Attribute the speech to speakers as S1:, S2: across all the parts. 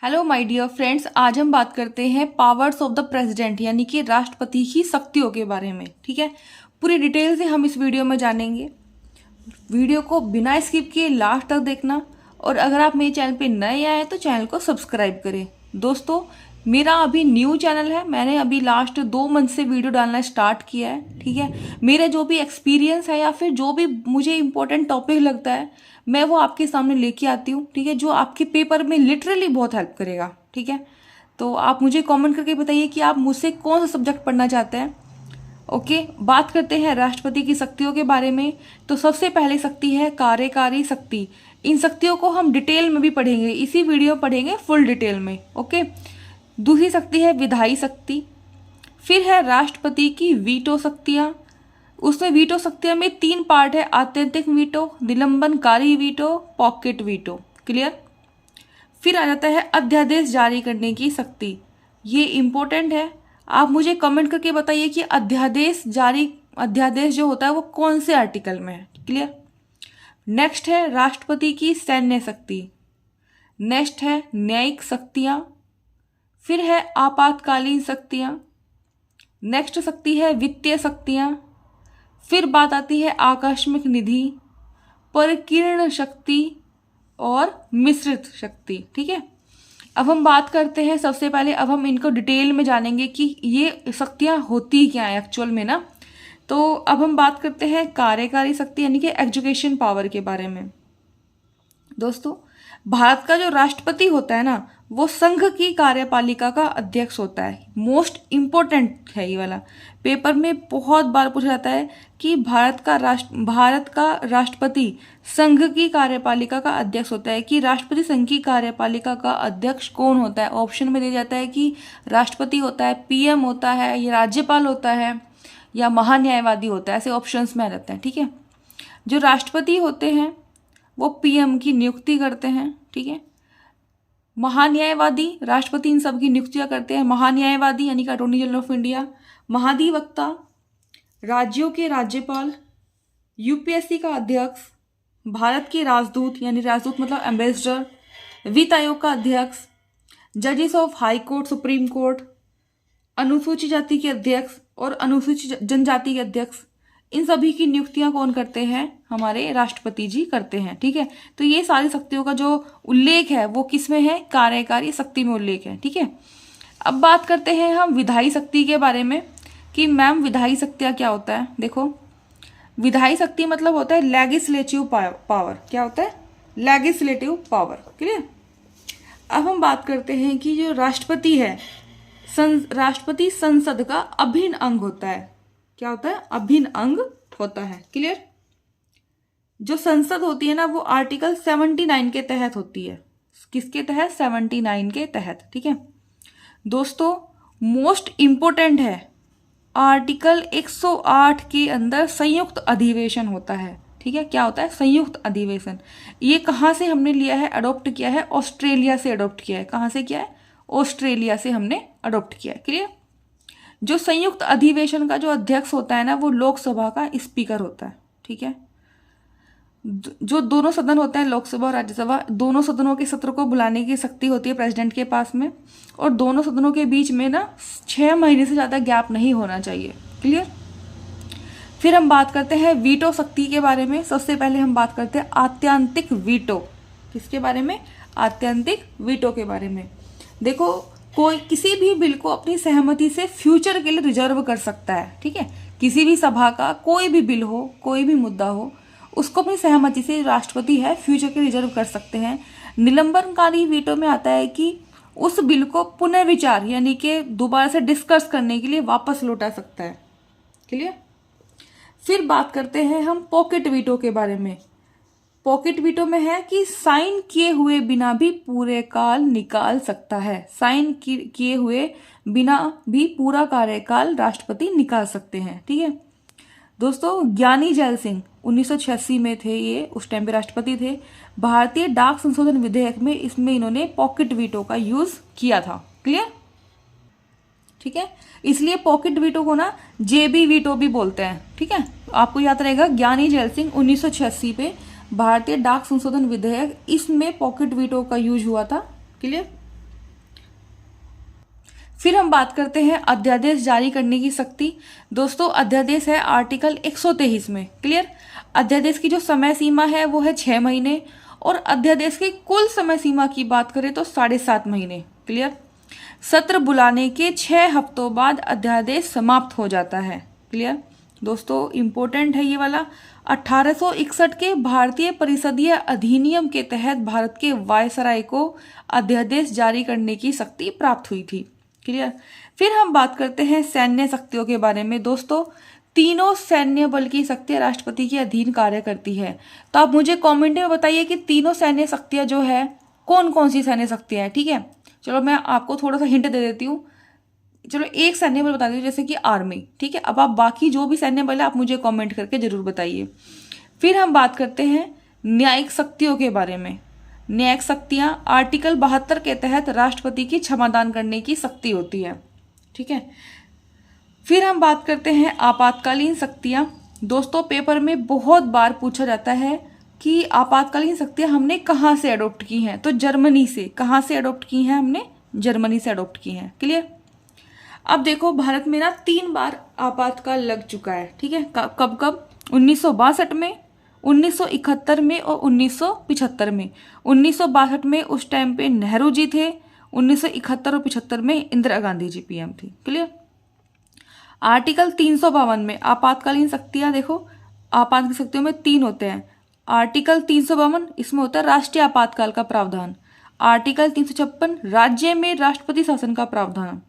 S1: Hello my dear friends, आज हम बात करते हैं पावर्स ऑफ द प्रेसिडेंट यानी कि राष्ट्रपति की शक्तियों के बारे में। ठीक है, पूरी डिटेल से हम इस वीडियो में जानेंगे। वीडियो को बिना स्किप किए लास्ट तक देखना, और अगर आप मेरे चैनल पे नए आए तो चैनल को सब्सक्राइब करें। दोस्तों, मेरा अभी न्यू चैनल है, मैंने अभी लास्ट 2 मंथ से वीडियो डालना स्टार्ट किया है। ठीक है, मेरा जो भी एक्सपीरियंस है या फिर जो भी मुझे इंपॉर्टेंट टॉपिक लगता है मैं वो आपके सामने लेके आती हूँ। ठीक है, जो आपके पेपर में लिटरली बहुत हेल्प करेगा। ठीक है, तो आप मुझे कमेंट करके बताइए कि आप मुझसे कौन सा सब्जेक्ट पढ़ना चाहते हैं। ओके, बात करते हैं राष्ट्रपति की शक्तियों के बारे में। तो सबसे पहले शक्ति है कार्यकारी शक्ति। इन शक्तियों को हम डिटेल में भी पढ़ेंगे, इसी वीडियो में पढ़ेंगे फुल डिटेल में। ओके, दूसरी शक्ति है विधायी शक्ति। फिर है राष्ट्रपति की वीटो शक्तियाँ। उसमें वीटो शक्तियाँ में 3 पार्ट है: आत्यंतिक वीटो, निलंबनकारी वीटो, पॉकेट वीटो। क्लियर। फिर आ जाता है अध्यादेश जारी करने की शक्ति। ये इम्पोर्टेंट है, आप मुझे कमेंट करके बताइए कि अध्यादेश जो होता है वो कौन से आर्टिकल में है। क्लियर। नेक्स्ट है राष्ट्रपति की सैन्य शक्ति। नेक्स्ट है न्यायिक शक्तियाँ। फिर है आपातकालीन शक्तियाँ। नेक्स्ट शक्ति है वित्तीय शक्तियाँ। फिर बात आती है आकस्मिक निधि, परिकीर्ण शक्ति और मिश्रित शक्ति। ठीक है, अब हम बात करते हैं सबसे पहले, अब हम इनको डिटेल में जानेंगे कि ये शक्तियाँ होती क्या है एक्चुअल में ना। तो अब हम बात करते हैं कार्यकारी शक्ति यानी कि एजुकेशन पावर के बारे में। दोस्तों, भारत का जो राष्ट्रपति होता है ना वो संघ की कार्यपालिका का अध्यक्ष होता है। मोस्ट इम्पोर्टेंट है ये वाला, पेपर में बहुत बार पूछा जाता है कि भारत का राष्ट्रपति संघ की कार्यपालिका का अध्यक्ष होता है, कि राष्ट्रपति संघ की कार्यपालिका का अध्यक्ष कौन होता है। ऑप्शन में दिया जाता है कि राष्ट्रपति होता है, पीएम होता है, या राज्यपाल होता है, या महान्यायवादी होता है। ऐसे ऑप्शंस में आ जाते हैं। ठीक है, जो राष्ट्रपति होते हैं वो पीएम की नियुक्ति करते हैं। ठीक है, महान्यायवादी राष्ट्रपति इन सब की नियुक्तियां करते हैं। महान्यायवादी यानी कि अटॉर्नी जनरल ऑफ इंडिया, महाधिवक्ता, राज्यों के राज्यपाल, यूपीएससी का अध्यक्ष, भारत के राजदूत यानी राजदूत मतलब एम्बेसडर, वित्त आयोग का अध्यक्ष, जजेस of high court, supreme court, अनुसूचित जाति के अध्यक्ष और अनुसूचित जनजाति के अध्यक्ष। इन सभी की नियुक्तियां कौन करते हैं? हमारे राष्ट्रपति जी करते हैं। ठीक है, तो ये सारी शक्तियों का जो उल्लेख है वो किस में है? कार्यकारी शक्ति में उल्लेख है। ठीक है, अब बात करते हैं हम विधायी शक्ति के बारे में कि मैम विधायी शक्तियाँ क्या होता है। देखो, विधायी शक्ति मतलब होता है लेजिस्लेटिव पावर। क्या होता है? Legislative power. क्लियर। अब हम बात करते हैं कि जो राष्ट्रपति है, राष्ट्रपति संसद का अभिन्न अंग होता है। क्या होता है? अभिन्न अंग होता है। क्लियर। जो संसद होती है ना वो आर्टिकल 79 के तहत होती है। किसके तहत? 79 के तहत। ठीक है दोस्तों, मोस्ट इंपोर्टेंट है, आर्टिकल 108 के अंदर संयुक्त अधिवेशन होता है। ठीक है, क्या होता है? संयुक्त अधिवेशन। ये कहाँ से हमने लिया है, अडॉप्ट किया है? ऑस्ट्रेलिया से अडॉप्ट किया है। कहाँ से किया है? ऑस्ट्रेलिया से हमने अडॉप्ट किया है। क्लियर। जो संयुक्त अधिवेशन का जो अध्यक्ष होता है ना वो लोकसभा का स्पीकर होता है। ठीक है, जो दोनों सदन होते हैं, लोकसभा और राज्यसभा, दोनों सदनों के सत्र को बुलाने की शक्ति होती है प्रेसिडेंट के पास में, और दोनों सदनों के बीच में ना 6 महीने से ज़्यादा गैप नहीं होना चाहिए। क्लियर। फिर हम बात करते हैं वीटो शक्ति के बारे में। सबसे पहले हम बात करते हैं आत्यंतिक वीटो। किसके बारे में? आत्यंतिक वीटो के बारे में। देखो, कोई किसी भी बिल को अपनी सहमति से फ्यूचर के लिए रिजर्व कर सकता है। ठीक है, किसी भी सभा का कोई भी बिल हो, कोई भी मुद्दा हो, उसको अपनी सहमति से राष्ट्रपति है फ्यूचर के रिजर्व कर सकते हैं। निलंबनकारी वीटो में आता है कि उस बिल को पुनर्विचार यानी कि दोबारा से डिस्कस करने के लिए वापस लौटा सकता है। क्लियर। फिर बात करते हैं हम पॉकेट वीटो के बारे में। पॉकेट वीटो में है कि साइन किए हुए बिना भी पूरे काल निकाल सकता है। साइन किए हुए बिना भी पूरा कार्यकाल राष्ट्रपति निकाल सकते हैं। ठीक है दोस्तों, ज्ञानी जैल सिंह 1986 में थे, ये उस टाइम पे राष्ट्रपति थे। भारतीय डाक संशोधन विधेयक में इसमें इन्होंने पॉकेट वीटो का यूज किया था। क्लियर। ठीक है, इसलिए पॉकेट वीटो को ना जेबी वीटो भी बोलते हैं। ठीक है, आपको याद रहेगा ज्ञानी जैल सिंह 1986 पे भारतीय डाक संशोधन विधेयक, इसमें पॉकेट वीटो का यूज हुआ था। क्लियर। फिर हम बात करते हैं अध्यादेश जारी करने की शक्ति। दोस्तों अध्यादेश है आर्टिकल 123 में। क्लियर। अध्यादेश की जो समय सीमा है वो है 6 महीने और अध्यादेश की कुल समय सीमा की बात करें तो 7.5 महीने। क्लियर। सत्र बुलाने के 6 हफ्तों बाद अध्यादेश समाप्त हो जाता है। क्लियर। दोस्तों इंपॉर्टेंट है ये वाला। 1861 के भारतीय परिषदीय अधिनियम के तहत भारत के वायसराय को अध्यादेश जारी करने की शक्ति प्राप्त हुई थी। क्लियर। फिर हम बात करते हैं सैन्य शक्तियों के बारे में। दोस्तों तीनों सैन्य बल की शक्तियां राष्ट्रपति के अधीन कार्य करती है। तो आप मुझे कमेंट में बताइए कि तीनों सैन्य शक्तियां जो है कौन कौन सी सैन्य शक्तियां हैं। ठीक है, चलो मैं आपको थोड़ा सा हिंट दे देती हूँ। चलो एक सैन्य बल बता दीजिए, जैसे कि आर्मी। ठीक है, अब आप बाकी जो भी सैन्य बल है आप मुझे कमेंट करके जरूर बताइए। फिर हम बात करते हैं न्यायिक शक्तियों के बारे में। न्यायिक शक्तियां आर्टिकल 72 के तहत राष्ट्रपति की क्षमादान करने की शक्ति होती है। ठीक है। फिर हम बात करते हैं आपातकालीन शक्तियां। दोस्तों पेपर में बहुत बार पूछा जाता है कि आपातकालीन शक्तियां हमने कहाँ से अडॉप्ट की हैं, तो जर्मनी से। कहाँ से अडॉप्ट की हैं हमने? जर्मनी से अडॉप्ट की हैं। क्लियर। अब देखो भारत में ना 3 बार आपातकाल लग चुका है। ठीक है, कब कब? 1962 में, 1971 में और 1975 में। 1962 में उस टाइम पे नेहरू जी थे, 1971 और 75 में इंदिरा गांधी जी पीएम थी। क्लियर। आर्टिकल 352 में आपातकालीन शक्तियां देखो, आपातकालीन शक्तियों में 3 होते हैं। आर्टिकल 352 इसमें होता है राष्ट्रीय आपातकाल का प्रावधान। आर्टिकल 356 राज्य में राष्ट्रपति शासन का प्रावधान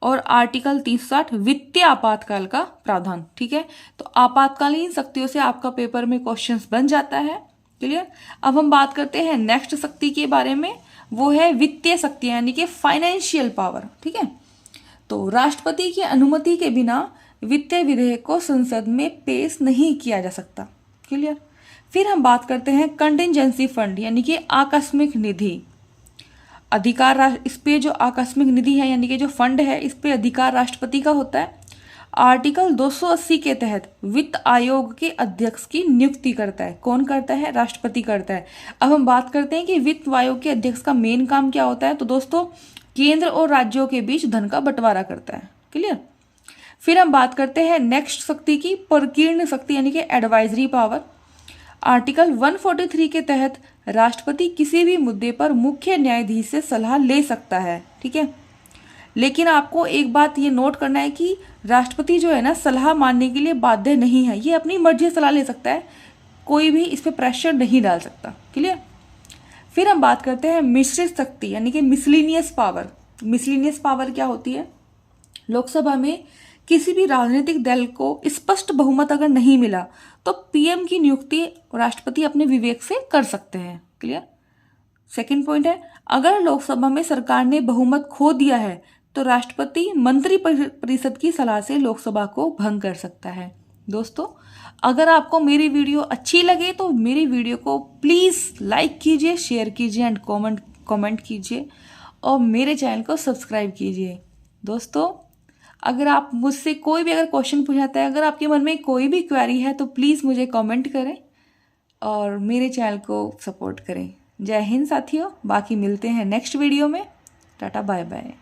S1: और आर्टिकल 360 वित्तीय आपातकाल का प्रावधान। ठीक है, तो आपातकालीन शक्तियों से आपका पेपर में क्वेश्चंस बन जाता है। क्लियर। अब हम बात करते हैं नेक्स्ट शक्ति के बारे में, वो है वित्तीय शक्तियां यानी कि फाइनेंशियल पावर। ठीक है, तो राष्ट्रपति की अनुमति के बिना वित्तीय विधेयक को संसद में पेश नहीं किया जा सकता। क्लियर। फिर हम बात करते हैं कंटिजेंसी फंड यानी कि आकस्मिक निधि। अधिकार इस पे जो आकस्मिक निधि है यानी कि जो फंड है इस पे अधिकार राष्ट्रपति का होता है। आर्टिकल 280 के तहत वित्त आयोग के अध्यक्ष की नियुक्ति करता है। कौन करता है? राष्ट्रपति करता है। अब हम बात करते हैं कि वित्त आयोग के अध्यक्ष का मेन काम क्या होता है, तो दोस्तों केंद्र और राज्यों के बीच धन का बंटवारा करता है। क्लियर। फिर हम बात करते हैं नेक्स्ट शक्ति की, प्रकीर्ण शक्ति यानी कि एडवाइजरी पावर। आर्टिकल 143 के तहत राष्ट्रपति किसी भी मुद्दे पर मुख्य न्यायाधीश से सलाह ले सकता है। ठीक है, लेकिन आपको एक बात ये नोट करना है कि राष्ट्रपति जो है ना सलाह मानने के लिए बाध्य नहीं है। ये अपनी मर्जी से सलाह ले सकता है, कोई भी इस पर प्रेशर नहीं डाल सकता। क्लियर। फिर हम बात करते हैं मिश्रित शक्ति यानी कि मिसलिनियस पावर। मिसलिनियस पावर क्या होती है? लोकसभा में किसी भी राजनीतिक दल को स्पष्ट बहुमत अगर नहीं मिला तो पीएम की नियुक्ति राष्ट्रपति अपने विवेक से कर सकते हैं। क्लियर। सेकंड पॉइंट है, अगर लोकसभा में सरकार ने बहुमत खो दिया है तो राष्ट्रपति मंत्री परिषद की सलाह से लोकसभा को भंग कर सकता है। दोस्तों अगर आपको मेरी वीडियो अच्छी लगे तो मेरी वीडियो को प्लीज़ लाइक कीजिए, शेयर कीजिए एंड कमेंट कीजिए और मेरे चैनल को सब्सक्राइब कीजिए। दोस्तों अगर आप मुझसे कोई भी अगर क्वेश्चन पूछाता है, अगर आपके मन में कोई भी क्वेरी है तो प्लीज़ मुझे कमेंट करें और मेरे चैनल को सपोर्ट करें। जय हिंद साथियों, बाकी मिलते हैं नेक्स्ट वीडियो में। Tata bye bye.